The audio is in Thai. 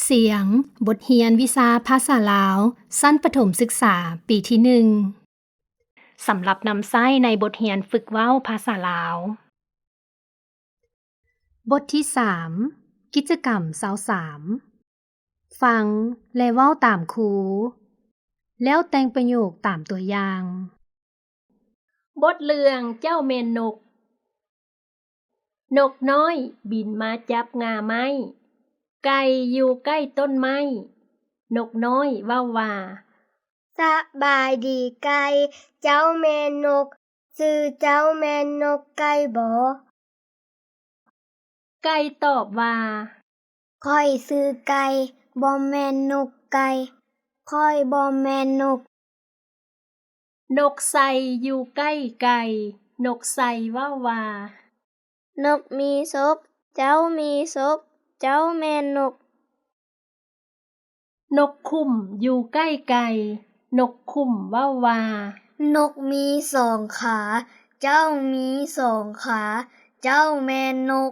เสียง บทเรียนวิชาภาษาลาวชั้นประถมศึกษาปีที่ 1 สำหรับนำใช้ในบทเรียนฝึกเว้าภาษาลาว บทที่ 3 กิจกรรม23ฟังและเว้าตามครู แล้วแต่งประโยคตามตัวอย่าง บทเรื่องเจ้าแม่นนก นกน้อยบินมาจับงาไม้ ไก่อยู่ใกล้ต้นไม้ นกน้อยเว้าว่า สบายดีไก่เจ้าแม่นกชื่อเจ้าแม่นกไก่บ่ ไก่ตอบว่า ข้อยชื่อไก่บ่แม่นนกไก่ข้อยบ่แม่นนก นกใส่อยู่ใกล้ไก่ นกใส่เว้าว่า นกมีศพเจ้ามีศพเจ้าแม่นนก นกคุ้มอยู่ใกล้ไก่ นกคุ้มเว้าว่า นกมี2 ขา เจ้ามี2 ขา เจ้าแม่นนก